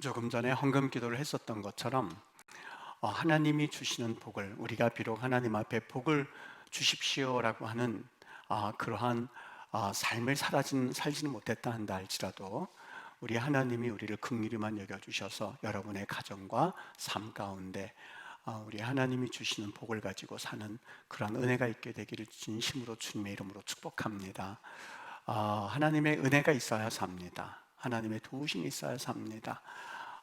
조금 전에 헌금 기도를 했었던 것처럼 하나님이 주시는 복을, 우리가 비록 하나님 앞에 복을 주십시오라고 하는 그러한 삶을 살지는 못했다 한다 할지라도 우리 하나님이 우리를 긍휼히만 여겨주셔서 여러분의 가정과 삶 가운데 우리 하나님이 주시는 복을 가지고 사는 그런 은혜가 있게 되기를 진심으로 주님의 이름으로 축복합니다. 하나님의 은혜가 있어야 삽니다. 하나님의 도우심이 있어야 삽니다.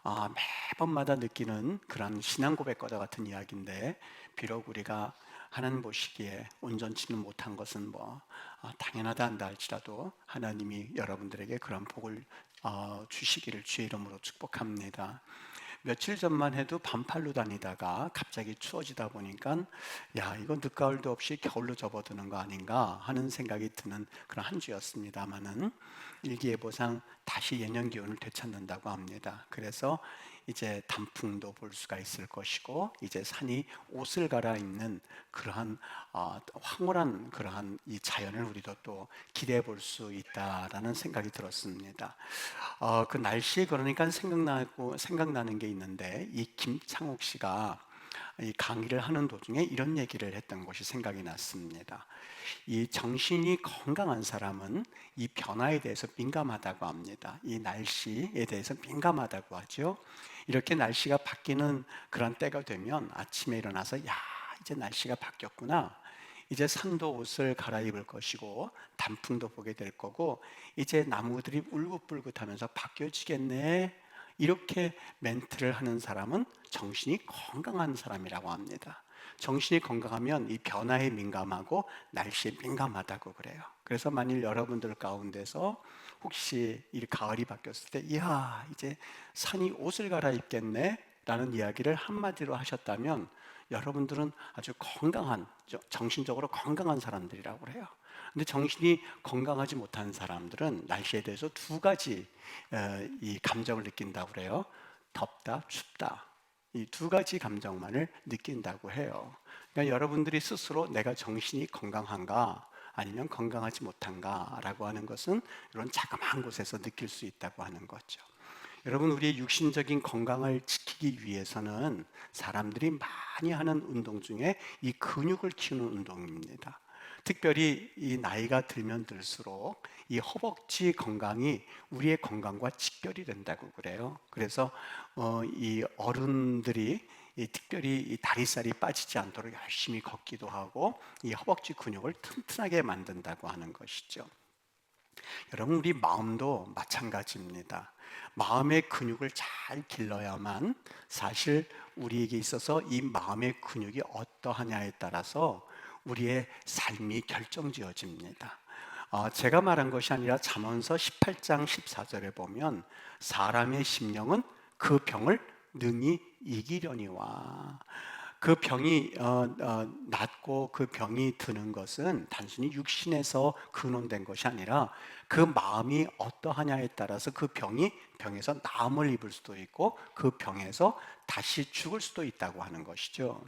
매번마다 느끼는 그런 신앙 고백과도 같은 이야기인데, 비록 우리가 하나님 보시기에 온전치는 못한 것은 당연하다 한다 할지라도 하나님이 여러분들에게 그런 복을 주시기를 주의 이름으로 축복합니다. 며칠 전만 해도 반팔로 다니다가 갑자기 추워지다 보니까 이건 늦가을도 없이 겨울로 접어드는 거 아닌가 하는 생각이 드는 그런 한 주였습니다마는 일기예보상 다시 예년 기온을 되찾는다고 합니다. 그래서 이제 단풍도 볼 수가 있을 것이고, 이제 산이 옷을 갈아입는 그러한 황홀한 그러한 이 자연을 우리도 또 기대해 볼 수 있다라는 생각이 들었습니다. 그 날씨에 그러니까 생각나는 게 있는데, 이 김창욱 씨가 이 강의를 하는 도중에 이런 얘기를 했던 것이 생각이 났습니다. 이 정신이 건강한 사람은 이 변화에 대해서 민감하다고 합니다. 이 날씨에 대해서 민감하다고 하죠. 이렇게 날씨가 바뀌는 그런 때가 되면 아침에 일어나서 이제 날씨가 바뀌었구나, 이제 산도 옷을 갈아입을 것이고 단풍도 보게 될 거고 이제 나무들이 울긋불긋하면서 바뀌어지겠네, 이렇게 멘트를 하는 사람은 정신이 건강한 사람이라고 합니다. 정신이 건강하면 이 변화에 민감하고 날씨에 민감하다고 그래요. 그래서 만일 여러분들 가운데서 혹시 이 가을이 바뀌었을 때 이제 산이 옷을 갈아입겠네 라는 이야기를 한마디로 하셨다면 여러분들은 아주 건강한, 정신적으로 건강한 사람들이라고 그래요. 근데 정신이 건강하지 못한 사람들은 날씨에 대해서 두 가지 이 감정을 느낀다고 그래요. 덥다, 춥다. 이 두 가지 감정만을 느낀다고 해요. 그러니까 여러분들이 스스로 내가 정신이 건강한가 아니면 건강하지 못한가 라고 하는 것은 이런 자그마한 곳에서 느낄 수 있다고 하는 거죠. 여러분, 우리의 육신적인 건강을 지키기 위해서는 사람들이 많이 하는 운동 중에 이 근육을 키우는 운동입니다. 특별히 이 나이가 들면 들수록 이 허벅지 건강이 우리의 건강과 직결이 된다고 그래요. 그래서 이 어른들이 특별히 이 다리살이 빠지지 않도록 열심히 걷기도 하고 이 허벅지 근육을 튼튼하게 만든다고 하는 것이죠. 여러분, 우리 마음도 마찬가지입니다. 마음의 근육을 잘 길러야만 사실 우리에게 있어서 이 마음의 근육이 어떠하냐에 따라서 우리의 삶이 결정지어집니다. 제가 말한 것이 아니라 잠언서 18장 14절에 보면 사람의 심령은 그 병을 능히 이기려니와, 그 병이 낫고 그 병이 드는 것은 단순히 육신에서 근원된 것이 아니라 그 마음이 어떠하냐에 따라서 그 병에서 나음을 입을 수도 있고 그 병에서 다시 죽을 수도 있다고 하는 것이죠.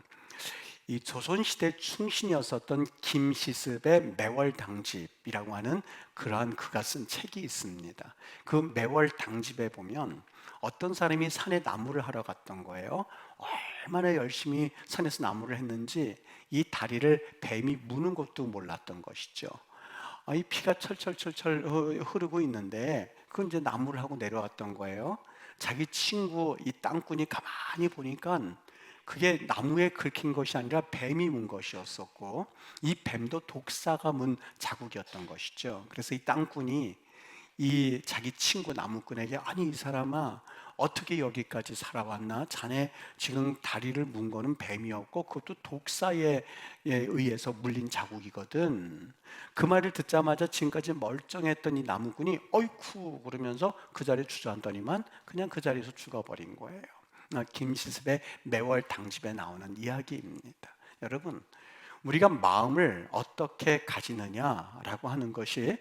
이 조선시대 충신이었었던 김시습의 매월당집이라고 하는 그러한 그가 쓴 책이 있습니다. 그 매월당집에 보면 어떤 사람이 산에 나무를 하러 갔던 거예요. 얼마나 열심히 산에서 나무를 했는지 이 다리를 뱀이 무는 것도 몰랐던 것이죠. 이 피가 철철철철 흐르고 있는데 그건 이제 나무를 하고 내려왔던 거예요. 자기 친구 이 땅꾼이 가만히 보니까 그게 나무에 긁힌 것이 아니라 뱀이 문 것이었었고 이 뱀도 독사가 문 자국이었던 것이죠. 그래서 이 땅꾼이 이 자기 친구 나무꾼에게 아니 이 사람아 어떻게 여기까지 살아왔나? 자네 지금 다리를 문 거는 뱀이었고 그것도 독사에 의해서 물린 자국이거든. 그 말을 듣자마자 지금까지 멀쩡했던 이 나무꾼이 어이쿠 그러면서 그 자리에 주저앉더니만 그냥 그 자리에서 죽어버린 거예요. 김시습의 매월 당집에 나오는 이야기입니다. 여러분, 우리가 마음을 어떻게 가지느냐라고 하는 것이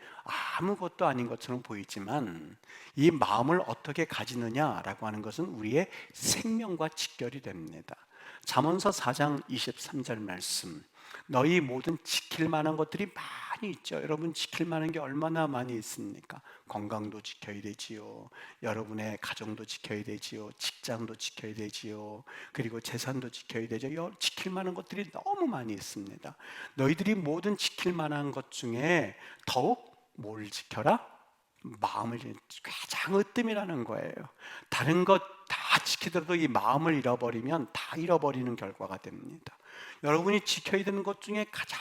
아무것도 아닌 것처럼 보이지만 이 마음을 어떻게 가지느냐라고 하는 것은 우리의 생명과 직결이 됩니다. 잠언서 4장 23절 말씀, 너희 모든 지킬 만한 것들이 많이 있죠. 여러분 지킬 만한 게 얼마나 많이 있습니까? 건강도 지켜야 되지요. 여러분의 가정도 지켜야 되지요. 직장도 지켜야 되지요. 그리고 재산도 지켜야 되죠. 지킬 만한 것들이 너무 많이 있습니다. 너희들이 모든 지킬 만한 것 중에 더욱 뭘 지켜라? 마음을 가장 으뜸이라는 거예요. 다른 것 다 지키더라도 이 마음을 잃어버리면 다 잃어버리는 결과가 됩니다. 여러분이 지켜야 되는 것 중에 가장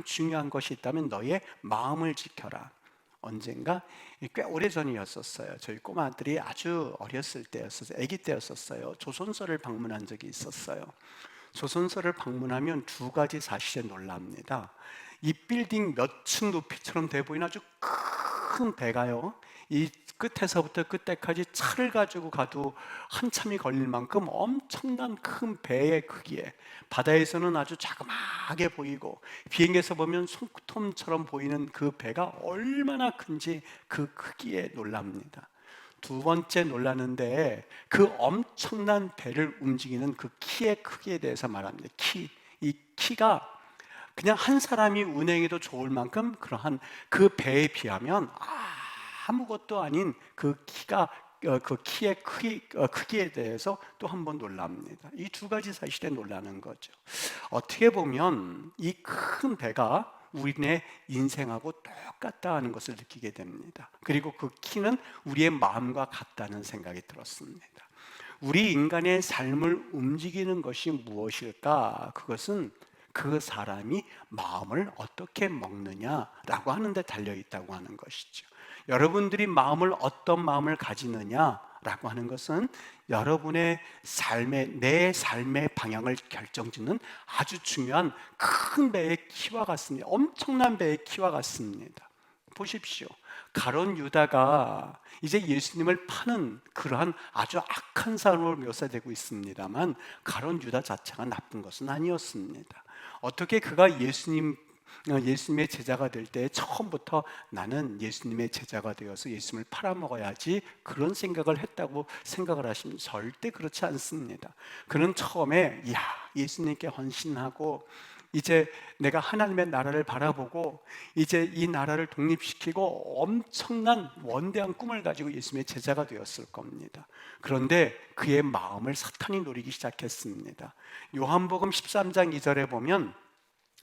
중요한 것이 있다면 너의 마음을 지켜라. 언젠가 꽤 오래전이었었어요. 저희 꼬마들이 아주 어렸을 때였었어요. 아기 때였었어요. 조선소를 방문한 적이 있었어요. 조선소를 방문하면 두 가지 사실에 놀랍니다. 이 빌딩 몇 층 높이처럼 돼 보이는 아주 큰 배가요, 이 끝에서부터 끝에까지 차를 가지고 가도 한참이 걸릴 만큼 엄청난 큰 배의 크기에, 바다에서는 아주 자그마하게 보이고 비행기에서 보면 손톱처럼 보이는 그 배가 얼마나 큰지 그 크기에 놀랍니다. 두 번째 놀라는데 그 엄청난 배를 움직이는 그 키의 크기에 대해서 말합니다. 이 키가 그냥 한 사람이 운행해도 좋을 만큼 그러한 그 배에 비하면 아무것도 아닌 그 키가, 그 키의 크기에 대해서 또 한 번 놀랍니다. 이 두 가지 사실에 놀라는 거죠. 어떻게 보면 이 큰 배가 우리네 인생하고 똑같다 하는 것을 느끼게 됩니다. 그리고 그 키는 우리의 마음과 같다는 생각이 들었습니다. 우리 인간의 삶을 움직이는 것이 무엇일까? 그것은 그 사람이 마음을 어떻게 먹느냐라고 하는 데 달려 있다고 하는 것이죠. 여러분들이 어떤 마음을 가지느냐라고 하는 것은 여러분의 내 삶의 방향을 결정짓는 아주 중요한 큰 배의 키와 같습니다. 엄청난 배의 키와 같습니다. 보십시오. 가룟 유다가 이제 예수님을 파는 그러한 아주 악한 사람으로 묘사되고 있습니다만, 가룟 유다 자체가 나쁜 것은 아니었습니다. 어떻게 그가 예수님의 제자가 될 때 처음부터 나는 예수님의 제자가 되어서 예수님을 팔아먹어야지 그런 생각을 했다고 생각을 하시면 절대 그렇지 않습니다. 그는 처음에 예수님께 헌신하고 이제 내가 하나님의 나라를 바라보고 이제 이 나라를 독립시키고 엄청난 원대한 꿈을 가지고 예수님의 제자가 되었을 겁니다. 그런데 그의 마음을 사탄이 노리기 시작했습니다. 요한복음 13장 2절에 보면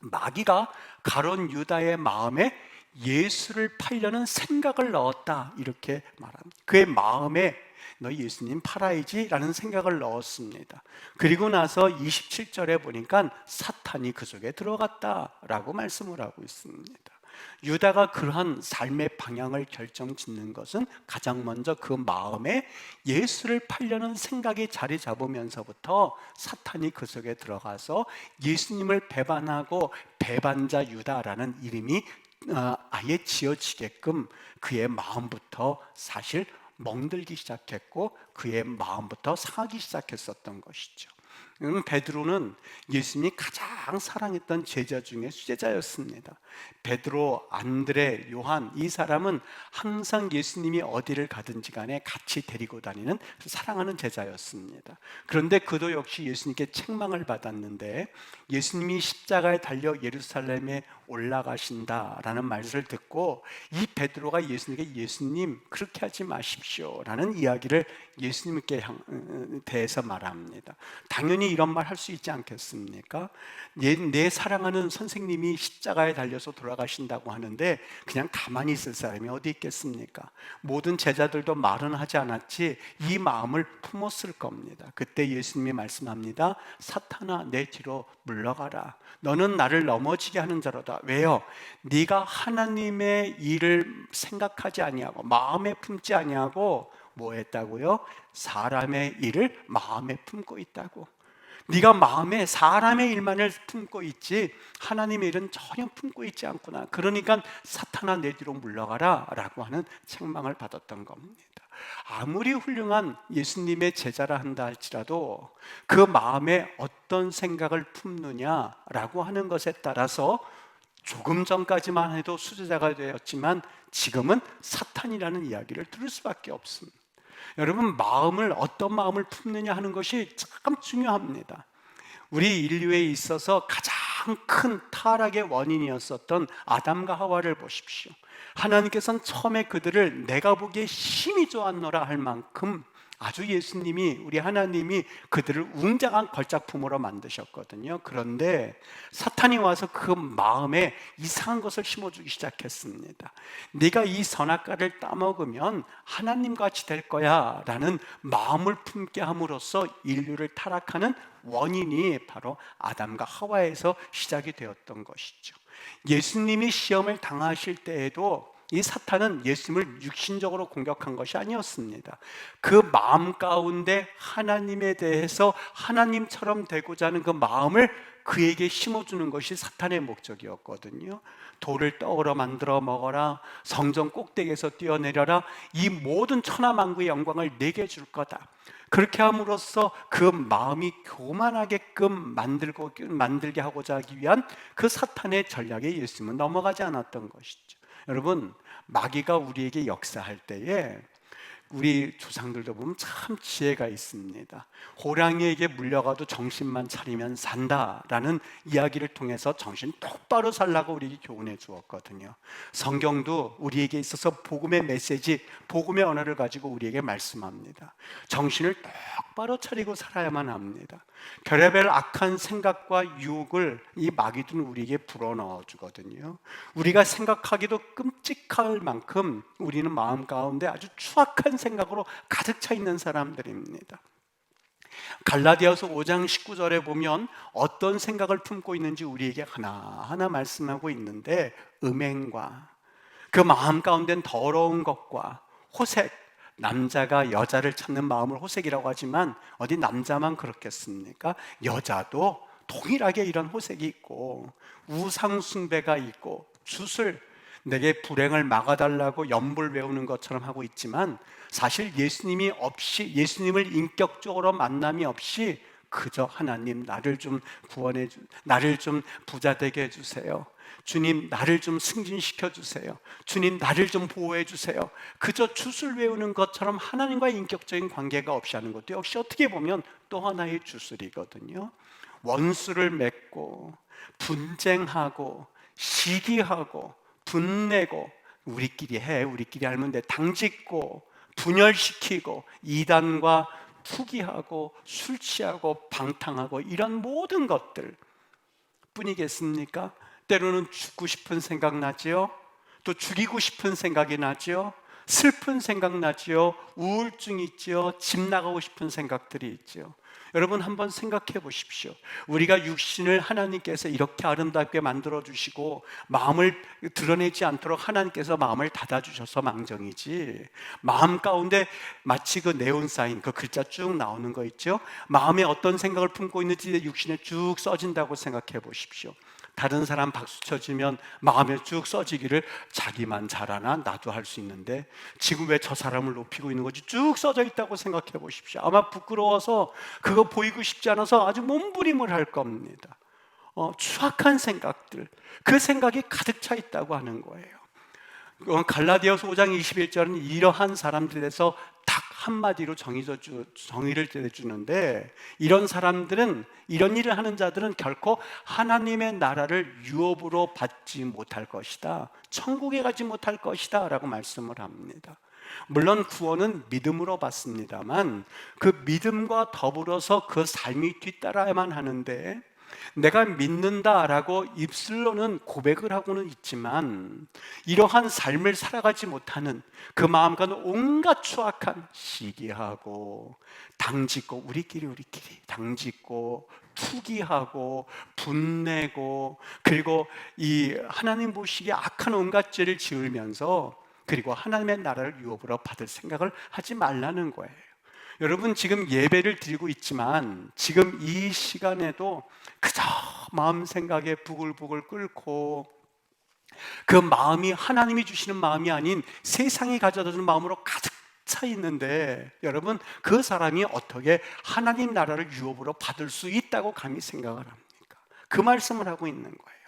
마귀가 가룟 유다의 마음에 예수를 팔려는 생각을 넣었다, 이렇게 말합니다. 그의 마음에 너 예수님 팔아야지 라는 생각을 넣었습니다. 그리고 나서 27절에 보니까 사탄이 그 속에 들어갔다라고 말씀을 하고 있습니다. 유다가 그러한 삶의 방향을 결정짓는 것은 가장 먼저 그 마음에 예수를 팔려는 생각이 자리 잡으면서부터 사탄이 그 속에 들어가서 예수님을 배반하고 배반자 유다라는 이름이 아예 지어지게끔 그의 마음부터 사실 멍들기 시작했고 그의 마음부터 상하기 시작했었던 것이죠. 베드로는 예수님이 가장 사랑했던 제자 중에 수제자였습니다. 베드로, 안드레, 요한, 이 사람은 항상 예수님이 어디를 가든지 간에 같이 데리고 다니는 사랑하는 제자였습니다. 그런데 그도 역시 예수님께 책망을 받았는데, 예수님이 십자가에 달려 예루살렘에 올라가신다라는 말씀을 듣고 이 베드로가 예수님께 예수님 그렇게 하지 마십시오 라는 이야기를 예수님께 대해서 말합니다. 당연히 이런 말 할 수 있지 않겠습니까? 내 사랑하는 선생님이 십자가에 달려서 돌아가신다고 하는데 그냥 가만히 있을 사람이 어디 있겠습니까? 모든 제자들도 말은 하지 않았지 이 마음을 품었을 겁니다. 그때 예수님이 말씀합니다. 사탄아, 내 뒤로 물러가라. 너는 나를 넘어지게 하는 자로다. 왜요? 네가 하나님의 일을 생각하지 아니하고 마음에 품지 아니하고 뭐 했다고요? 사람의 일을 마음에 품고 있다고. 네가 마음에 사람의 일만을 품고 있지 하나님의 일은 전혀 품고 있지 않구나. 그러니까 사탄아, 내 뒤로 물러가라 라고 하는 책망을 받았던 겁니다. 아무리 훌륭한 예수님의 제자라 한다 할지라도 그 마음에 어떤 생각을 품느냐라고 하는 것에 따라서 조금 전까지만 해도 수제자가 되었지만 지금은 사탄이라는 이야기를 들을 수밖에 없습니다. 여러분, 어떤 마음을 품느냐 하는 것이 참 중요합니다. 우리 인류에 있어서 가장 가장 큰 타락의 원인이었었던 아담과 하와를 보십시오. 하나님께서는 처음에 그들을 내가 보기에 심히 좋았노라 할 만큼 아주 예수님이, 우리 하나님이 그들을 웅장한 걸작품으로 만드셨거든요. 그런데 사탄이 와서 그 마음에 이상한 것을 심어주기 시작했습니다. 네가 이 선악과를 따먹으면 하나님같이 될 거야 라는 마음을 품게 함으로써 인류를 타락하는 원인이 바로 아담과 하와에서 시작이 되었던 것이죠. 예수님이 시험을 당하실 때에도 이 사탄은 예수님을 육신적으로 공격한 것이 아니었습니다. 그 마음 가운데 하나님에 대해서 하나님처럼 되고자 하는 그 마음을 그에게 심어주는 것이 사탄의 목적이었거든요. 돌을 떡으로 만들어 먹어라, 성전 꼭대기에서 뛰어내려라, 이 모든 천하만국의 영광을 내게 줄 거다. 그렇게 함으로써 그 마음이 교만하게끔 만들게 하고자 하기 위한 그 사탄의 전략에 예수님은 넘어가지 않았던 것이죠. 여러분, 마귀가 우리에게 역사할 때에 우리 조상들도 보면 참 지혜가 있습니다. 호랑이에게 물려가도 정신만 차리면 산다라는 이야기를 통해서 정신 똑바로 살라고 우리에게 교훈해 주었거든요. 성경도 우리에게 있어서 복음의 메시지, 복음의 언어를 가지고 우리에게 말씀합니다. 정신을 똑바로 차리고 살아야만 합니다. 별의별 악한 생각과 유혹을 이 마귀들은 우리에게 불어넣어 주거든요. 우리가 생각하기도 끔찍할 만큼 우리는 마음 가운데 아주 추악한 생각으로 가득 차 있는 사람들입니다. 갈라디아서 5장 19절에 보면 어떤 생각을 품고 있는지 우리에게 하나하나 말씀하고 있는데, 음행과 그 마음 가운데는 더러운 것과 호색, 남자가 여자를 찾는 마음을 호색이라고 하지만 어디 남자만 그렇겠습니까? 여자도 동일하게 이런 호색이 있고, 우상 숭배가 있고, 주술, 내게 불행을 막아달라고 연불 외우는 것처럼 하고 있지만 사실 예수님이 없이, 예수님을 인격적으로 만남이 없이 그저 하나님 나를 좀 구원해 주, 나를 좀 부자 되게 해주세요, 주님 나를 좀 승진시켜 주세요, 주님 나를 좀 보호해 주세요, 그저 주술 외우는 것처럼 하나님과의 인격적인 관계가 없이 하는 것도 역시 어떻게 보면 또 하나의 주술이거든요. 원수를 맺고 분쟁하고 시기하고 분내고, 우리끼리 해, 우리끼리 하면 돼, 당짓고 분열시키고 이단과 투기하고 술 취하고 방탕하고 이런 모든 것들 뿐이겠습니까? 때로는 죽고 싶은 생각 나지요, 또 죽이고 싶은 생각이 나지요, 슬픈 생각 나지요, 우울증이 있지요, 집 나가고 싶은 생각들이 있지요. 여러분 한번 생각해 보십시오. 우리가 육신을 하나님께서 이렇게 아름답게 만들어 주시고 마음을 드러내지 않도록 하나님께서 마음을 닫아 주셔서 망정이지, 마음 가운데 마치 그 네온사인, 그 글자 쭉 나오는 거 있죠? 마음에 어떤 생각을 품고 있는지 육신에 쭉 써진다고 생각해 보십시오. 다른 사람 박수 쳐주면 마음에 쭉 써지기를, 자기만 잘하나 나도 할 수 있는데 지금 왜 저 사람을 높이고 있는 거지, 쭉 써져 있다고 생각해 보십시오. 아마 부끄러워서 그거 보이고 싶지 않아서 아주 몸부림을 할 겁니다. 추악한 생각들, 그 생각이 가득 차 있다고 하는 거예요. 갈라디아서 5장 21절은 이러한 사람들에서 딱 한마디로 정의를 내주는데, 이런 사람들은, 이런 일을 하는 자들은 결코 하나님의 나라를 유업으로 받지 못할 것이다, 천국에 가지 못할 것이다 라고 말씀을 합니다. 물론 구원은 믿음으로 받습니다만 그 믿음과 더불어서 그 삶이 뒤따라야만 하는데, 내가 믿는다라고 입술로는 고백을 하고는 있지만 이러한 삶을 살아가지 못하는 그 마음과는 온갖 추악한 시기하고 당짓고, 우리끼리 당짓고 투기하고 분내고, 그리고 이 하나님 보시기에 악한 온갖 죄를 지으면서, 그리고 하나님의 나라를 유업으로 받을 생각을 하지 말라는 거예요. 여러분 지금 예배를 드리고 있지만 지금 이 시간에도 그저 마음 생각에 부글부글 끓고, 그 마음이 하나님이 주시는 마음이 아닌 세상이 가져다주는 마음으로 가득 차 있는데, 여러분 그 사람이 어떻게 하나님 나라를 유업으로 받을 수 있다고 감히 생각을 합니까? 그 말씀을 하고 있는 거예요.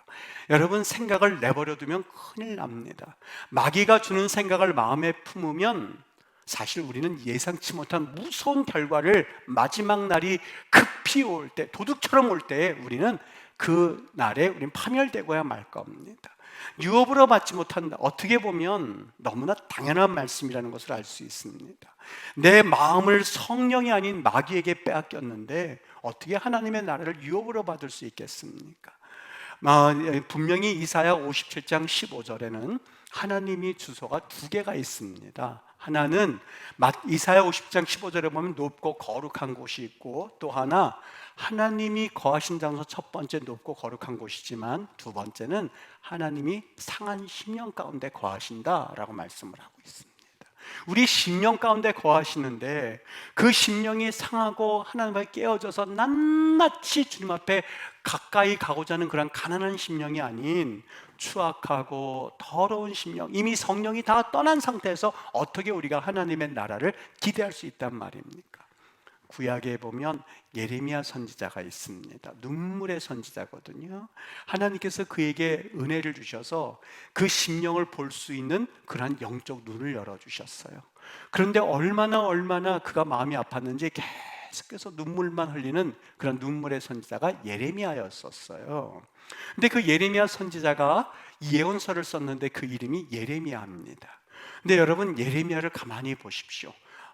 여러분 생각을 내버려 두면 큰일 납니다. 마귀가 주는 생각을 마음에 품으면 사실 우리는 예상치 못한 무서운 결과를 마지막 날이 급히 올 때, 도둑처럼 올 때 우리는 그 날에 우리는 파멸되고야 말 겁니다. 유업으로 받지 못한다. 어떻게 보면 너무나 당연한 말씀이라는 것을 알 수 있습니다. 내 마음을 성령이 아닌 마귀에게 빼앗겼는데 어떻게 하나님의 나라를 유업으로 받을 수 있겠습니까? 분명히 이사야 57장 15절에는 하나님이 주소가 두 개가 있습니다. 하나는 이사야 50장 15절에 보면 높고 거룩한 곳이 있고, 또 하나 하나님이 거하신 장소 첫 번째 높고 거룩한 곳이지만 두 번째는 하나님이 상한 심령 가운데 거하신다라고 말씀을 하고 있습니다. 우리 심령 가운데 거하시는데 그 심령이 상하고 하나님 앞에 깨어져서 낱낱이 주님 앞에 가까이 가고자 하는 그런 가난한 심령이 아닌 추악하고 더러운 심령, 이미 성령이 다 떠난 상태에서 어떻게 우리가 하나님의 나라를 기대할 수 있단 말입니까? 구약에 보면 예레미야 선지자가 있습니다. 눈물의 선지자거든요. 하나님께서 그에게 은혜를 주셔서 그 심령을 볼 수 있는 그러한 영적 눈을 열어주셨어요. 그런데 얼마나 그가 마음이 아팠는지 계속해서 눈물만 흘리는 그런 눈물의 선지자가 예레미야였었어요. 근데 그 예레미야 선지자가 예언서를 썼는데 그 이름이 예레미야입니다. 근데 여러분, 예레미야를 가만히 보십시오.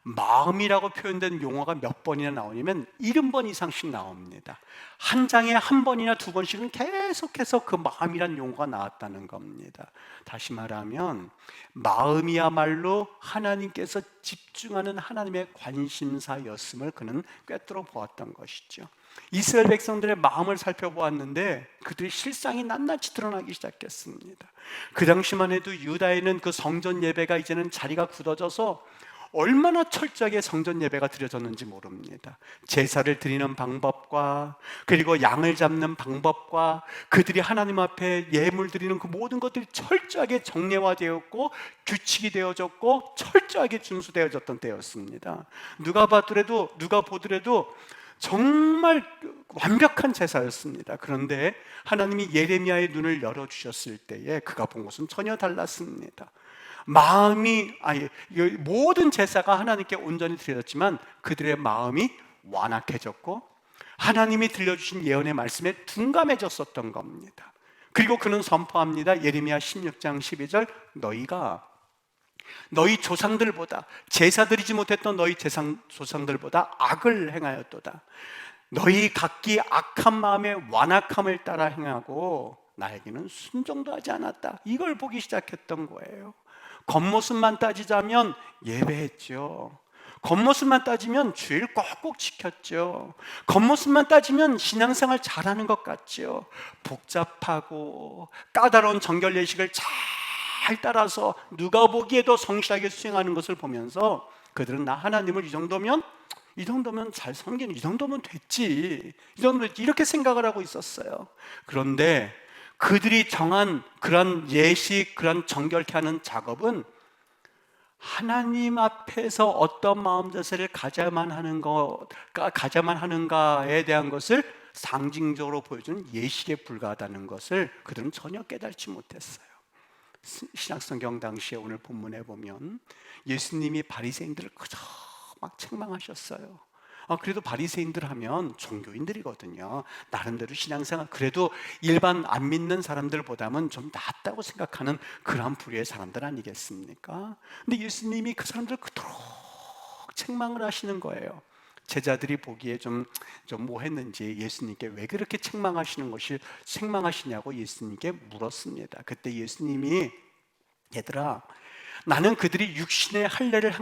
마음이라고 표현된 용어가 몇 번이나 나오냐면 70번 이상씩 나옵니다. 한 장에 한 번이나 두 번씩은 계속해서 그 마음이란 용어가 나왔다는 겁니다. 다시 말하면 마음이야말로 하나님께서 집중하는 하나님의 관심사였음을 그는 꿰뚫어 보았던 것이죠. 이스라엘 백성들의 마음을 살펴보았는데 그들의 실상이 낱낱이 드러나기 시작했습니다. 그 당시만 해도 유다에는 그 성전 예배가 이제는 자리가 굳어져서 얼마나 철저하게 성전 예배가 드려졌는지 모릅니다. 제사를 드리는 방법과 그리고 양을 잡는 방법과 그들이 하나님 앞에 예물 드리는 그 모든 것들이 철저하게 정례화되었고 규칙이 되어졌고 철저하게 준수되어졌던 때였습니다. 누가 보더라도 정말 완벽한 제사였습니다. 그런데 하나님이 예레미야의 눈을 열어주셨을 때에 그가 본 것은 전혀 달랐습니다. 모든 제사가 하나님께 온전히 드려졌지만 그들의 마음이 완악해졌고 하나님이 들려주신 예언의 말씀에 둔감해졌었던 겁니다. 그리고 그는 선포합니다. 예레미야 16장 12절, 너희가 너희 조상들보다, 제사 드리지 못했던 너희 조상들보다 악을 행하였도다. 너희 각기 악한 마음의 완악함을 따라 행하고 나에게는 순종도 하지 않았다. 이걸 보기 시작했던 거예요. 겉모습만 따지자면 예배했죠. 겉모습만 따지면 주일 꼭꼭 지켰죠. 겉모습만 따지면 신앙생활 잘하는 것 같죠. 복잡하고 까다로운 정결 예식을 잘 따라서 누가 보기에도 성실하게 수행하는 것을 보면서 그들은 나 하나님을 이 정도면 잘 섬기는, 이 정도면 됐지, 이렇게 생각을 하고 있었어요. 그런데 그들이 정한 그런 예식, 그런 정결케 하는 작업은 하나님 앞에서 어떤 마음 자세를 가져야만 하는가에 대한 것을 상징적으로 보여주는 예식에 불과하다는 것을 그들은 전혀 깨닫지 못했어요. 신약성경 당시에 오늘 본문에 보면 예수님이 바리새인들을 그저 막 책망하셨어요. 그래도 바리새인들 하면 종교인들이거든요. 나름대로 신앙생활, 그래도 일반 안 믿는 사람들보다는 좀 낫다고 생각하는 그런 부류의 사람들 아니겠습니까? 근데 예수님이 그 사람들을 그토록 책망을 하시는 거예요. 제자들이 보기에 좀 뭐했는지 예수님께 왜 그렇게 책망하시냐고 예수님께 물었습니다. 그때 예수님이, 얘들아, 나는 그들이 육신의 할례를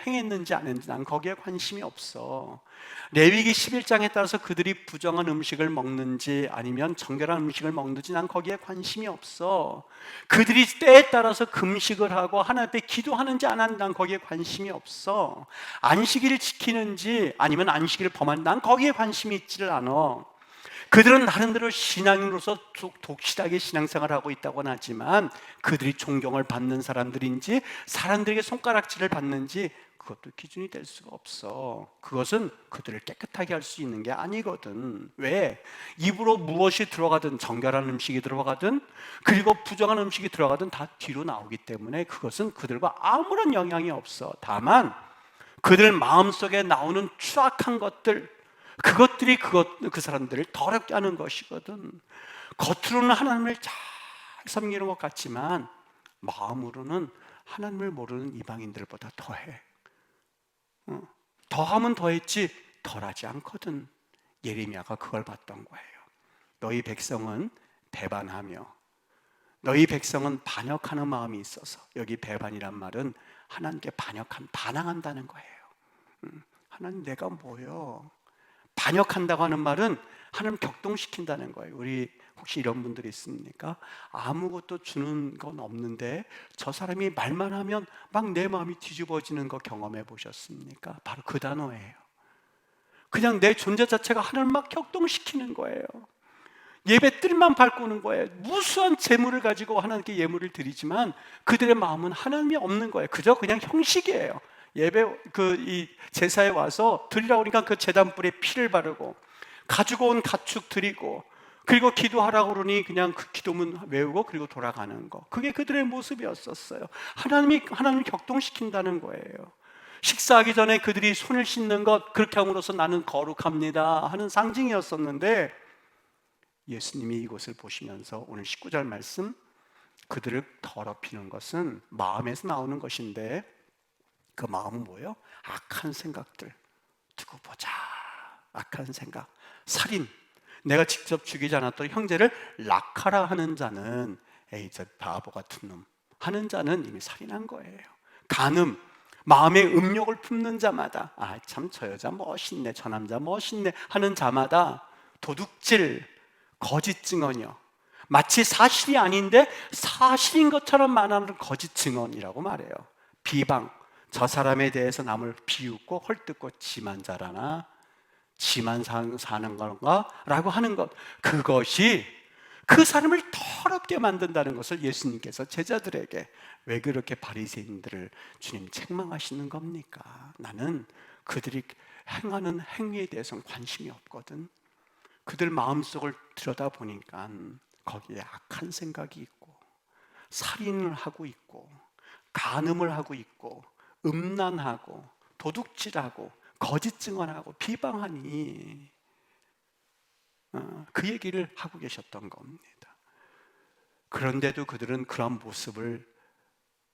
행했는지 안 했는지 난 거기에 관심이 없어. 레위기 11장에 따라서 그들이 부정한 음식을 먹는지 아니면 정결한 음식을 먹는지 난 거기에 관심이 없어. 그들이 때에 따라서 금식을 하고 하나님 앞에 기도하는지 안 하는지 난 거기에 관심이 없어. 안식일을 지키는지 아니면 안식일을 범하는지 난 거기에 관심이 있지를 않아. 그들은 나름대로 신앙인으로서 독실하게 신앙생활을 하고 있다고는 하지만 그들이 존경을 받는 사람들인지 사람들에게 손가락질을 받는지 그것도 기준이 될 수가 없어. 그것은 그들을 깨끗하게 할 수 있는 게 아니거든. 왜? 입으로 무엇이 들어가든, 정결한 음식이 들어가든 그리고 부정한 음식이 들어가든 다 뒤로 나오기 때문에 그것은 그들과 아무런 영향이 없어. 다만 그들 마음속에 나오는 추악한 것들, 그것들이 그 사람들을 더럽게 하는 것이거든. 겉으로는 하나님을 잘 섬기는 것 같지만 마음으로는 하나님을 모르는 이방인들보다 더해. 더하면 더했지 덜하지 않거든. 예레미야가 그걸 봤던 거예요. 너희 백성은 배반하며 너희 백성은 반역하는 마음이 있어서, 여기 배반이란 말은 하나님께 반항한다는 거예요. 하나님 내가 뭐요? 반역한다고 하는 말은 하나님 격동시킨다는 거예요. 우리 혹시 이런 분들이 있습니까? 아무것도 주는 건 없는데 저 사람이 말만 하면 막 내 마음이 뒤집어지는 거 경험해 보셨습니까? 바로 그 단어예요. 그냥 내 존재 자체가 하나님을 막 격동시키는 거예요. 예배 뜰만 밟고 오는 거예요. 무수한 재물을 가지고 하나님께 예물을 드리지만 그들의 마음은 하나님이 없는 거예요. 그냥 형식이에요. 예배 이 제사에 와서 드리라고 그러니까 그 제단불에 피를 바르고 가지고 온 가축 드리고 그리고 기도하라고 그러니 그냥 그 기도문 외우고 그리고 돌아가는 거. 그게 그들의 모습이었었어요. 하나님을 격동시킨다는 거예요. 식사하기 전에 그들이 손을 씻는 것, 그렇게 함으로써 나는 거룩합니다 하는 상징이었었는데 예수님이 이것을 보시면서 오늘 19절 말씀, 그들을 더럽히는 것은 마음에서 나오는 것인데 그 마음은 뭐예요? 악한 생각들. 두고 보자. 악한 생각. 살인. 내가 직접 죽이지 않았던 형제를 낙하라 하는 자는 에이 저 바보 같은 놈 하는 자는 이미 살인한 거예요. 간음. 마음의 음욕을 품는 자마다 아 참 저 여자 멋있네, 저 남자 멋있네 하는 자마다 도둑질, 거짓 증언이요. 마치 사실이 아닌데 사실인 것처럼 말하는 거짓 증언이라고 말해요. 비방. 저 사람에 대해서 남을 비웃고 헐뜯고 지만 자라나 지만 사는 건가? 라고 하는 것, 그것이 그 사람을 더럽게 만든다는 것을 예수님께서 제자들에게, 왜 그렇게 바리새인들을 주님 책망하시는 겁니까? 나는 그들이 행하는 행위에 대해서는 관심이 없거든. 그들 마음속을 들여다보니까 거기에 악한 생각이 있고 살인을 하고 있고 간음을 하고 있고 음란하고 도둑질하고 거짓 증언하고 비방하니 그 얘기를 하고 계셨던 겁니다. 그런데도 그들은 그런 모습을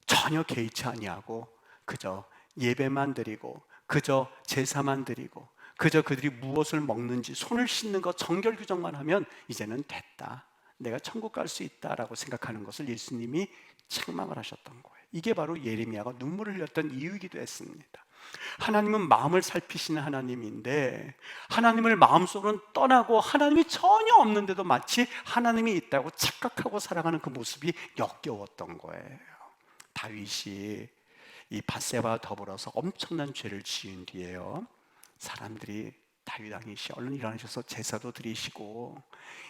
전혀 개의치 아니하고 그저 예배만 드리고 그저 제사만 드리고 그저 그들이 무엇을 먹는지 손을 씻는 것 정결 규정만 하면 이제는 됐다, 내가 천국 갈 수 있다라고 생각하는 것을 예수님이 책망을 하셨던 거예요. 이게 바로 예레미야가 눈물을 흘렸던 이유이기도 했습니다. 하나님은 마음을 살피시는 하나님인데 하나님을 마음속으로는 떠나고 하나님이 전혀 없는데도 마치 하나님이 있다고 착각하고 살아가는 그 모습이 역겨웠던 거예요. 다윗이 이 밧세바와 더불어서 엄청난 죄를 지은 뒤에요, 사람들이 다윗 왕이시 얼른 일어나셔서 제사도 드리시고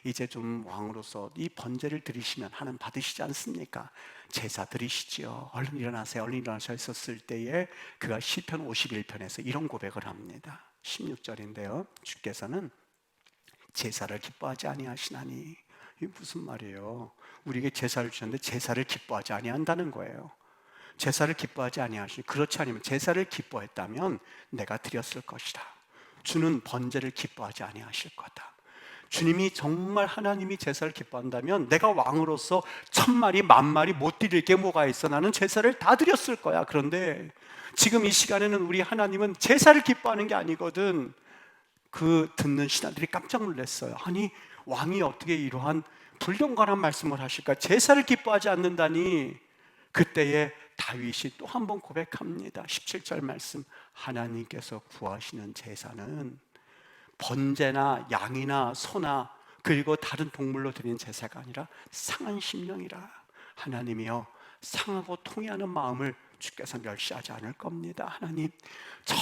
이제 좀 왕으로서 이 번제를 드리시면 하나님 받으시지 않습니까? 제사 드리시지요. 얼른 일어나세요. 얼른 일어나셔 했었을 때에 그가 시편 51편에서 이런 고백을 합니다. 16절인데요. 주께서는 제사를 기뻐하지 아니하시나니. 이게 무슨 말이에요? 우리에게 제사를 주셨는데 제사를 기뻐하지 아니한다는 거예요. 제사를 기뻐하지 아니하시니, 그렇지 않으면 제사를 기뻐했다면 내가 드렸을 것이다. 주는 번제를 기뻐하지 아니하실 거다. 주님이 정말 하나님이 제사를 기뻐한다면 내가 왕으로서 1000마리 10,000마리 못 드릴 게 뭐가 있어? 나는 제사를 다 드렸을 거야. 그런데 지금 이 시간에는 우리 하나님은 제사를 기뻐하는 게 아니거든. 그 듣는 신하들이 깜짝 놀랐어요. 아니 왕이 어떻게 이러한 불경건한 말씀을 하실까? 제사를 기뻐하지 않는다니. 그때에 다윗이 또 한 번 고백합니다. 17절 말씀, 하나님께서 구하시는 제사는 번제나 양이나 소나 그리고 다른 동물로 드리는 제사가 아니라 상한 심령이라. 하나님이여 상하고 통회하는 마음을 주께서 멸시하지 않을 겁니다. 하나님, 저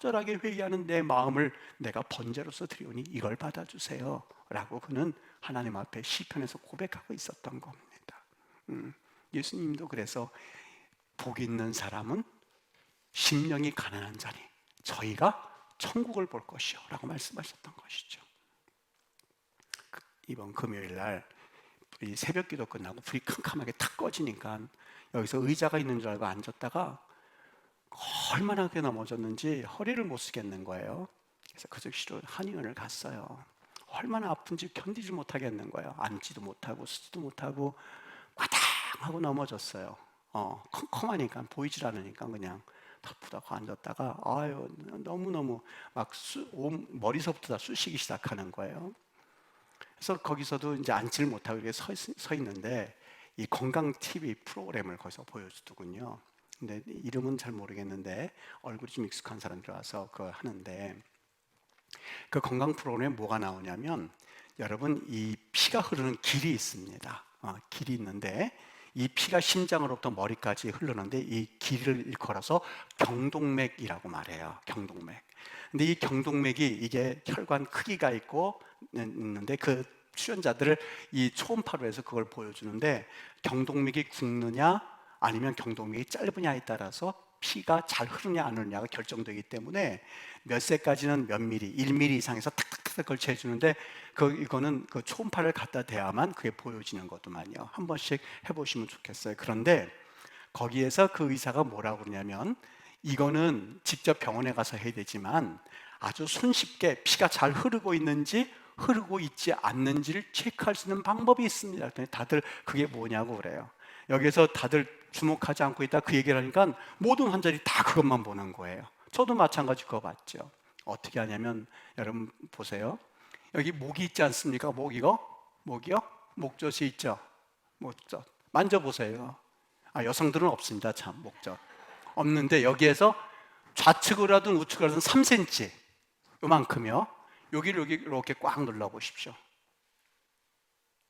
처절하게 회개하는 내 마음을 내가 번제로서 드리오니 이걸 받아주세요 라고 그는 하나님 앞에 시편에서 고백하고 있었던 겁니다. 예수님도 그래서 복 있는 사람은 심령이 가난한 자니 저희가 천국을 볼 것이요 라고 말씀하셨던 것이죠. 이번 금요일 날 이 새벽 기도 끝나고 불이 캄캄하게 탁 꺼지니까 여기서 의자가 있는 줄 알고 앉았다가 얼마나 크게 넘어졌는지 허리를 못 쓰겠는 거예요. 그래서 그 즉시로 한의원을 갔어요. 얼마나 아픈지 견디지 못하겠는 거예요. 앉지도 못하고 쓰지도 못하고 과당하고 넘어졌어요. 컴컴하니까 보이질 않으니까 그냥 덮으다가 앉았다가 아유 너무너무 막 머리서부터 다 쑤시기 시작하는 거예요. 그래서 거기서도 이제 앉지를 못하고 이렇게 서 있는데 이 건강 TV 프로그램을 거기서 보여주더군요. 근데 이름은 잘 모르겠는데 얼굴이 좀 익숙한 사람들 와서 그거 하는데 그 건강 프로그램에 뭐가 나오냐면 여러분 이 피가 흐르는 길이 있습니다. 길이 있는데 이 피가 심장으로부터 머리까지 흐르는데 이 길을 일컬어서 경동맥이라고 말해요. 경동맥. 근데 이 경동맥이 이게 혈관 크기가 있는데 그 출연자들을 이 초음파로 해서 그걸 보여주는데 경동맥이 굵느냐 아니면 경동맥이 짧으냐에 따라서 피가 잘 흐르냐 안 흐르냐가 결정되기 때문에 몇 세까지는 몇 미리, 1미리 이상에서 탁탁탁 걸쳐 해주는데 이거는 그 초음파를 갖다 대야만 그게 보여지는 거더만요. 한 번씩 해보시면 좋겠어요. 그런데 거기에서 그 의사가 뭐라고 그러냐면 이거는 직접 병원에 가서 해야 되지만 아주 손쉽게 피가 잘 흐르고 있는지 흐르고 있지 않는지를 체크할 수 있는 방법이 있습니다. 다들 그게 뭐냐고 그래요. 여기서 다들 주목하지 않고 있다 그 얘기를 하니까 모든 환자들이 다 그것만 보는 거예요. 저도 마찬가지 그거 봤죠. 어떻게 하냐면 여러분 보세요. 여기 목이 있지 않습니까? 목이요? 목젖이 있죠? 목젖 만져보세요. 여성들은 없습니다. 참 목젖 없는데 여기에서 좌측으로 하든 우측으로 하든 3cm 요만큼이요. 여기를 이렇게 꽉 눌러 보십시오.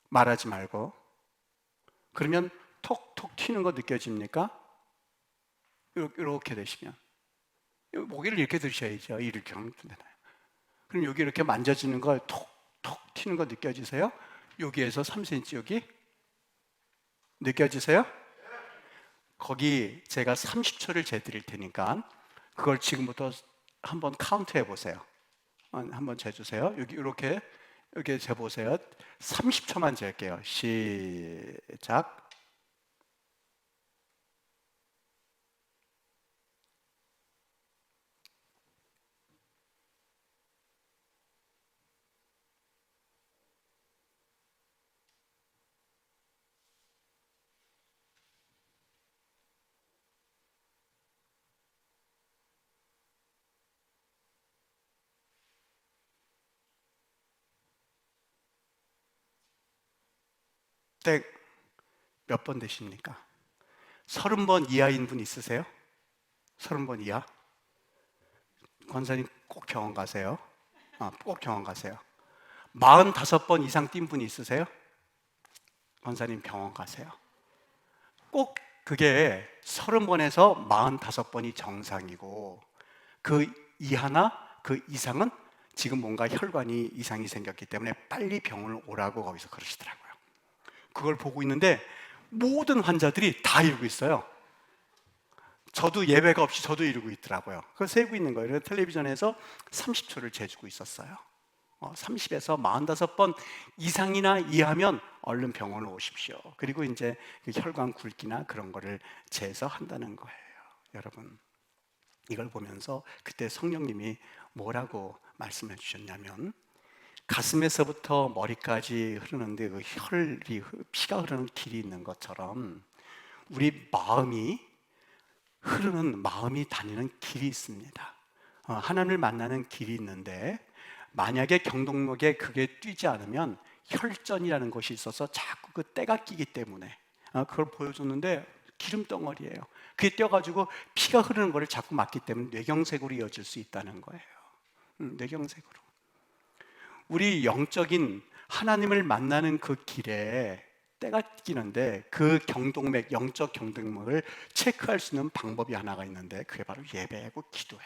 말하지 말고. 그러면 톡톡 튀는 거 느껴집니까? 이렇게 되시면 모기를 이렇게 드셔야죠. 이렇게 하면 되나요? 그럼 여기 이렇게 만져지는 거 톡톡 튀는 거 느껴지세요? 여기에서 3cm 여기 느껴지세요? 거기 제가 30초를 재드릴 테니까 그걸 지금부터 한번 카운트 해보세요. 한번 재주세요. 여기 이렇게 재보세요. 30초만 잴게요. 시작. 몇 번 되십니까? 30번 이하인 분 있으세요? 30번 이하? 권사님 꼭 병원 가세요. 꼭 병원 가세요. 45번 이상 뛴 분 있으세요? 권사님 병원 가세요. 꼭 그게 30번에서 45번이 정상이고 그 이하나 그 이상은 지금 뭔가 혈관이 이상이 생겼기 때문에 빨리 병원을 오라고 거기서 그러시더라고요. 그걸 보고 있는데 모든 환자들이 다 이러고 있어요. 저도 예외가 없이 저도 이러고 있더라고요. 그걸 세고 있는 거예요. 텔레비전에서 30초를 재주고 있었어요. 30에서 45번 이상이나 이하면 얼른 병원을 오십시오. 그리고 이제 그 혈관 굵기나 그런 거를 재서 한다는 거예요. 여러분, 이걸 보면서 그때 성령님이 뭐라고 말씀해 주셨냐면 가슴에서부터 머리까지 흐르는데 그 피가 흐르는 길이 있는 것처럼 우리 마음이 다니는 길이 있습니다. 하나님을 만나는 길이 있는데 만약에 경동맥에 그게 뛰지 않으면 혈전이라는 것이 있어서 자꾸 그 때가 끼기 때문에 그걸 보여줬는데 기름덩어리예요. 그게 뛰어가지고 피가 흐르는 것을 자꾸 막기 때문에 뇌경색으로 이어질 수 있다는 거예요. 뇌경색으로. 우리 영적인 하나님을 만나는 그 길에 때가 끼는데 그 경동맥, 영적 경동맥을 체크할 수 있는 방법이 하나가 있는데 그게 바로 예배하고 기도예요.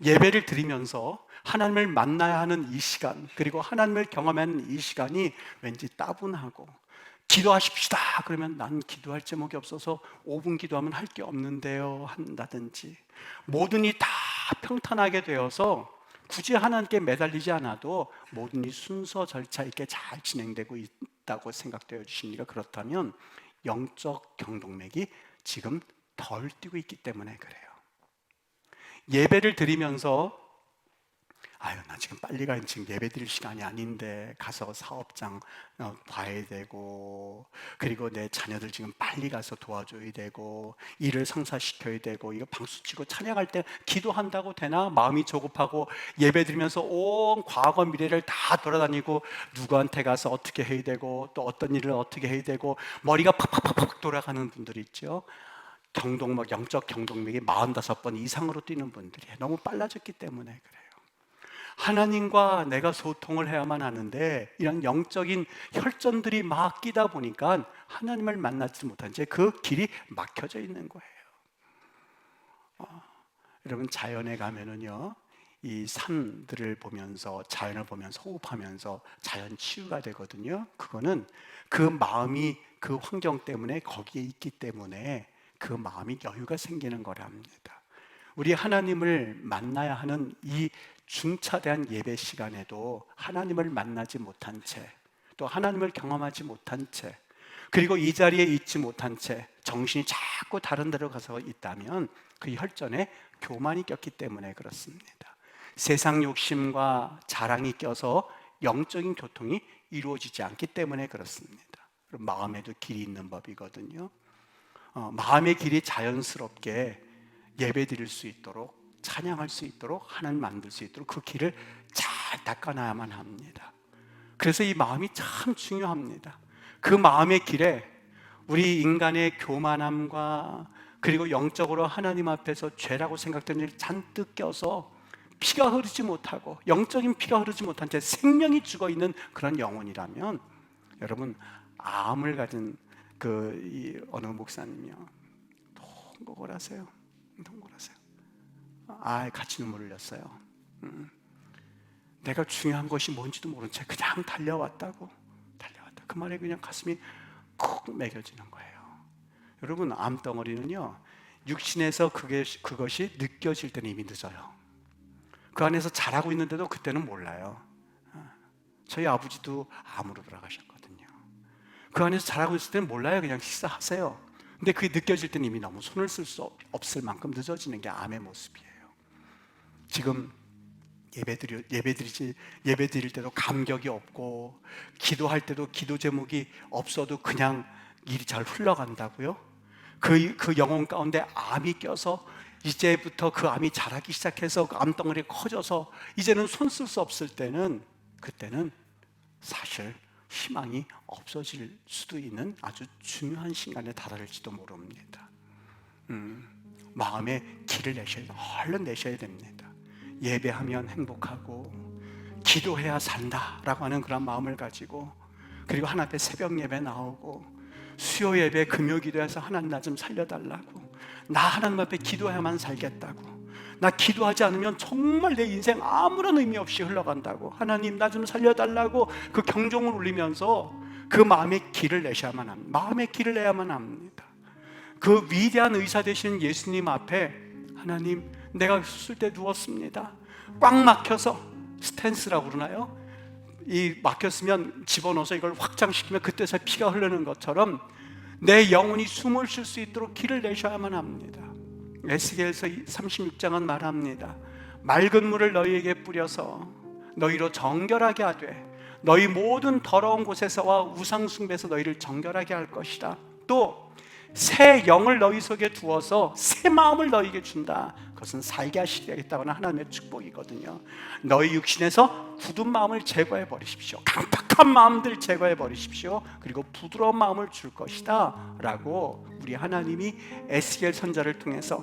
예배를 드리면서 하나님을 만나야 하는 이 시간, 그리고 하나님을 경험하는 이 시간이 왠지 따분하고, 기도하십시다 그러면 난 기도할 제목이 없어서 5분 기도하면 할 게 없는데요 한다든지, 모든 일이 다 평탄하게 되어서 굳이 하나님께 매달리지 않아도 모든 일이 순서 절차 있게 잘 진행되고 있다고 생각되어 주십니까? 그렇다면 영적 경동맥이 지금 덜 뛰고 있기 때문에 그래요. 예배를 드리면서 나 지금 빨리 가야 지금 예배 드릴 시간이 아닌데 가서 사업장 봐야 되고, 그리고 내 자녀들 지금 빨리 가서 도와줘야 되고, 일을 성사시켜야 되고, 이거 방수치고 찬양할 때 기도한다고 되나? 마음이 조급하고 예배 드리면서 온 과거 미래를 다 돌아다니고 누구한테 가서 어떻게 해야 되고 또 어떤 일을 어떻게 해야 되고 머리가 팍팍팍팍 돌아가는 분들이 있죠. 경동맥, 영적 경동맥이 45번 이상으로 뛰는 분들이 너무 빨라졌기 때문에 그래요. 하나님과 내가 소통을 해야만 하는데 이런 영적인 혈전들이 막 끼다 보니까 하나님을 만나지 못한 채 그 길이 막혀져 있는 거예요. 여러분, 자연에 가면은요, 이 산들을 보면서 자연을 보면서 호흡하면서 자연 치유가 되거든요. 그거는 그 마음이 그 환경 때문에 거기에 있기 때문에 그 마음이 여유가 생기는 거랍니다. 우리 하나님을 만나야 하는 이 중차대한 예배 시간에도 하나님을 만나지 못한 채, 또 하나님을 경험하지 못한 채, 그리고 이 자리에 있지 못한 채 정신이 자꾸 다른 데로 가서 있다면 그 혈전에 교만이 꼈기 때문에 그렇습니다. 세상 욕심과 자랑이 껴서 영적인 교통이 이루어지지 않기 때문에 그렇습니다. 마음에도 길이 있는 법이거든요. 마음의 길이 자연스럽게 예배 드릴 수 있도록, 찬양할 수 있도록, 하나님 만들 수 있도록 그 길을 잘 닦아놔야만 합니다. 그래서 이 마음이 참 중요합니다. 그 마음의 길에 우리 인간의 교만함과 그리고 영적으로 하나님 앞에서 죄라고 생각되는 일이 잔뜩 껴서 피가 흐르지 못하고 영적인 피가 흐르지 못한 채 생명이 죽어있는 그런 영혼이라면, 여러분, 암을 가진 어느 목사님이요, 동고골하세요. 같이 눈물을 흘렸어요. 내가 중요한 것이 뭔지도 모른 채 그냥 달려왔다. 그 말에 그냥 가슴이 콕 매겨지는 거예요. 여러분, 암덩어리는요, 육신에서 그것이 느껴질 때는 이미 늦어요. 그 안에서 자라고 있는데도 그때는 몰라요. 저희 아버지도 암으로 돌아가셨거든요. 그 안에서 자라고 있을 때는 몰라요. 그냥 식사하세요. 근데 그게 느껴질 때는 이미 너무 손을 쓸 수 없을 만큼 늦어지는 게 암의 모습이에요. 지금 예배 드릴 때도 감격이 없고, 기도할 때도 기도 제목이 없어도 그냥 일이 잘 흘러간다고요? 그 영혼 가운데 암이 껴서 이제부터 그 암이 자라기 시작해서 그 암덩어리가 커져서 이제는 손 쓸 수 없을 때는, 그때는 사실 희망이 없어질 수도 있는 아주 중요한 시간에 달할지도 모릅니다. 마음의 길을 얼른 내셔야 됩니다. 예배하면 행복하고 기도해야 산다라고 하는 그런 마음을 가지고, 그리고 하나님 앞에 새벽 예배 나오고 수요 예배, 금요 기도해서 하나님 나 좀 살려달라고, 나 하나님 앞에 기도해야만 살겠다고, 나 기도하지 않으면 정말 내 인생 아무런 의미 없이 흘러간다고, 하나님 나 좀 살려달라고 그 경종을 울리면서 그 마음의 길을 내셔야만 합니다. 마음의 길을 내야만 합니다. 그 위대한 의사 되시는 예수님 앞에, 하나님, 내가 수술 때 누웠습니다. 꽉 막혀서, 스탠스라고 그러나요? 이 막혔으면 집어넣어서 이걸 확장시키면 그때서 피가 흐르는 것처럼 내 영혼이 숨을 쉴 수 있도록 길을 내셔야만 합니다. 에스겔서 36장은 말합니다. 맑은 물을 너희에게 뿌려서 너희로 정결하게 하되 너희 모든 더러운 곳에서와 우상 숭배에서 너희를 정결하게 할 것이다. 또 새 영을 너희 속에 두어서 새 마음을 너희에게 준다. 그것은 살게 하시겠다고는 하나님의 축복이거든요. 너희 육신에서 굳은 마음을 제거해 버리십시오. 강팍한 마음들 제거해 버리십시오. 그리고 부드러운 마음을 줄 것이다 라고 우리 하나님이 에스겔 선자를 통해서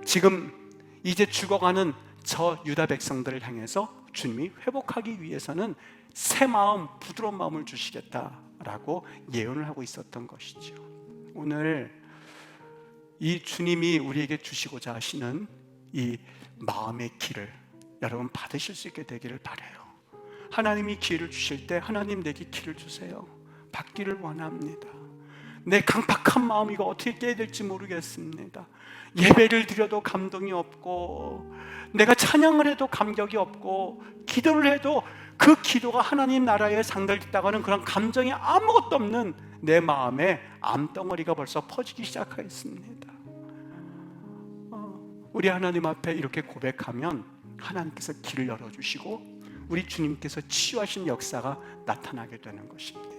지금 이제 죽어가는 저 유다 백성들을 향해서 주님이 회복하기 위해서는 새 마음, 부드러운 마음을 주시겠다라고 예언을 하고 있었던 것이죠. 오늘 이 주님이 우리에게 주시고자 하시는 이 마음의 길을 여러분 받으실 수 있게 되기를 바라요. 하나님이 기회를 주실 때 하나님 내게 길을 주세요. 받기를 원합니다. 내 강팍한 마음 이거 어떻게 깨야 될지 모르겠습니다. 예배를 드려도 감동이 없고, 내가 찬양을 해도 감격이 없고, 기도를 해도 그 기도가 하나님 나라에 상달됐다고 하는 그런 감정이 아무것도 없는 내 마음에 암덩어리가 벌써 퍼지기 시작하였습니다. 우리 하나님 앞에 이렇게 고백하면 하나님께서 길을 열어주시고 우리 주님께서 치유하신 역사가 나타나게 되는 것입니다.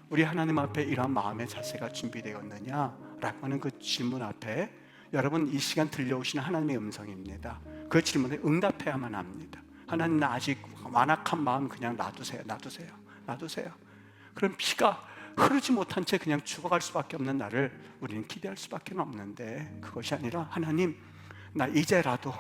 우리 하나님 앞에 이러한 마음의 자세가 준비되었느냐라고 하는 그 질문 앞에 여러분 이 시간 들려오시는 하나님의 음성입니다. 그 질문에 응답해야만 합니다. 하나님, 나 아직 완악한 마음 그냥 놔두세요. 그럼 피가 흐르지 못한 채 그냥 죽어갈 수밖에 없는 나를 우리는 기대할 수밖에 없는데, 그것이 아니라 하나님, 나 이제라도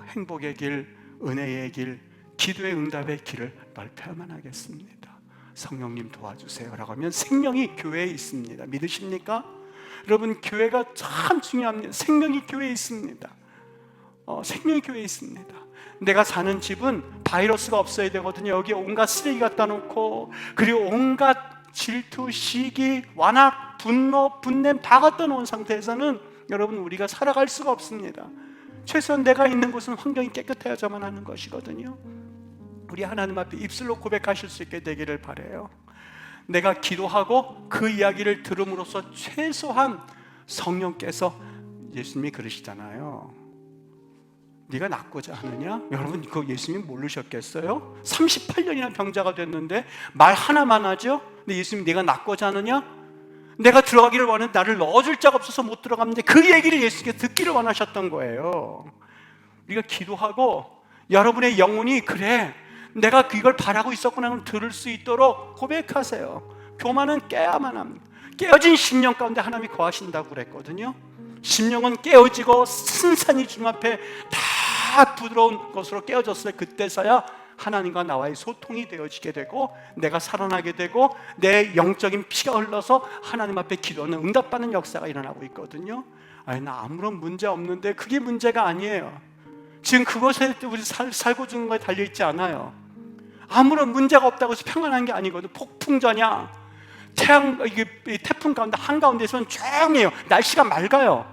행복의 길, 은혜의 길, 기도의 응답의 길을 넓혀야만 하겠습니다. 성령님 도와주세요 라고 하면 생명이 교회에 있습니다. 믿으십니까? 여러분, 교회가 참 중요합니다. 생명이 교회에 있습니다. 생명이 교회에 있습니다. 내가 사는 집은 바이러스가 없어야 되거든요. 여기에 온갖 쓰레기 갖다 놓고, 그리고 온갖 질투, 시기, 완악, 분노, 분냄 다 갖다 놓은 상태에서는 여러분 우리가 살아갈 수가 없습니다. 최소한 내가 있는 곳은 환경이 깨끗해야만 하는 것이거든요. 우리 하나님 앞에 입술로 고백하실 수 있게 되기를 바라요. 내가 기도하고 그 이야기를 들음으로써 최소한 성령께서, 예수님이 그러시잖아요. 네가 낫고자 하느냐? 여러분 그거 예수님 모르셨겠어요? 38년이나 병자가 됐는데 말 하나만 하죠? 근데 예수님 네가 낫고자 하느냐? 내가 들어가기를 원하는데 나를 넣어줄 자가 없어서 못 들어갔는데 그 얘기를 예수님께 듣기를 원하셨던 거예요. 우리가 기도하고 여러분의 영혼이 그래 내가 이걸 바라고 있었구나 들을 수 있도록 고백하세요. 교만은 깨야만 합니다. 깨어진 심령 가운데 하나님이 거하신다고 그랬거든요. 심령은 깨어지고 순산히 주님 앞에 다 부드러운 것으로 깨어졌을 때 그때서야 하나님과 나와의 소통이 되어지게 되고 내가 살아나게 되고 내 영적인 피가 흘러서 하나님 앞에 기도하는 응답받는 역사가 일어나고 있거든요. 아니, 나 아무런 문제 없는데, 그게 문제가 아니에요. 지금 그것에 우리 살고 죽는 거에 달려있지 않아요. 아무런 문제가 없다고 해서 평안한 게 아니거든. 폭풍전야, 태풍 가운데 한가운데서는 조용해요. 날씨가 맑아요.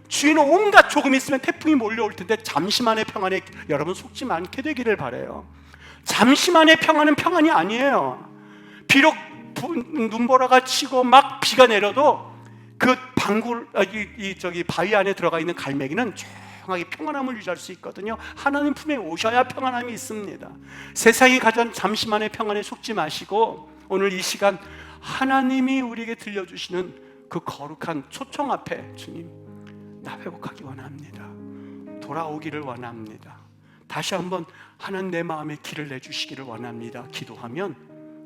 주위는 온갖 조금 있으면 태풍이 몰려올 텐데 잠시만의 평안에 여러분 속지 않게 되기를 바라요. 잠시만의 평안은 평안이 아니에요. 비록 눈보라가 치고 막 비가 내려도 그 바위 안에 들어가 있는 갈매기는 조용하게 평안함을 유지할 수 있거든요. 하나님 품에 오셔야 평안함이 있습니다. 세상이 가져온 잠시만의 평안에 속지 마시고 오늘 이 시간 하나님이 우리에게 들려주시는 그 거룩한 초청 앞에 주님, 나 회복하기 원합니다. 돌아오기를 원합니다. 다시 한번 하나님 내 마음에 길을 내주시기를 원합니다. 기도하면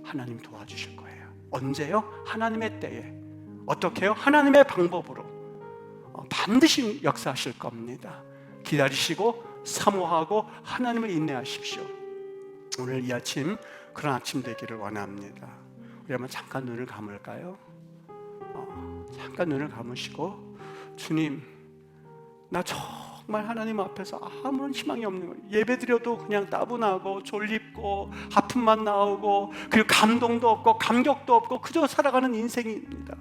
하나님 도와주실 거예요. 언제요? 하나님의 때에. 어떻게 해요? 하나님의 방법으로 반드시 역사하실 겁니다. 기다리시고 사모하고 하나님을 인내하십시오. 오늘 이 아침 그런 아침 되기를 원합니다. 우리 한번 잠깐 눈을 감을까요? 잠깐 눈을 감으시고, 주님, 나 정말 하나님 앞에서 아무런 희망이 없는 거예요. 예배 드려도 그냥 따분하고 졸립고 아픔만 나오고 그리고 감동도 없고 감격도 없고 그저 살아가는 인생입니다.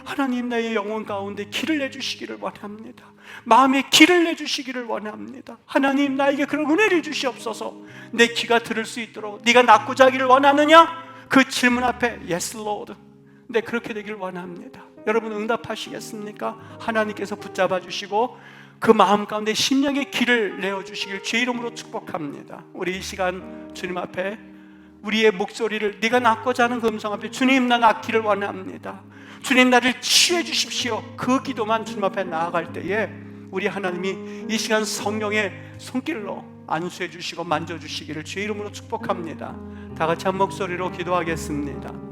하나님, 나의 영혼 가운데 길을 내주시기를 원합니다. 마음에 길을 내주시기를 원합니다. 하나님, 나에게 그런 은혜를 주시옵소서. 내 귀가 들을 수 있도록. 네가 낫고자 하기를 원하느냐? 그 질문 앞에 Yes Lord, 네, 그렇게 되기를 원합니다. 여러분 응답하시겠습니까? 하나님께서 붙잡아 주시고 그 마음 가운데 심령의 길을 내어주시길 주의 이름으로 축복합니다. 우리 이 시간 주님 앞에 우리의 목소리를, 네가 낫고자 하는 그 음성 앞에 주님, 나 낫기를 원합니다. 주님, 나를 치유해 주십시오. 그 기도만 주님 앞에 나아갈 때에 우리 하나님이 이 시간 성령의 손길로 안수해 주시고 만져주시기를 주의 이름으로 축복합니다. 다 같이 한 목소리로 기도하겠습니다.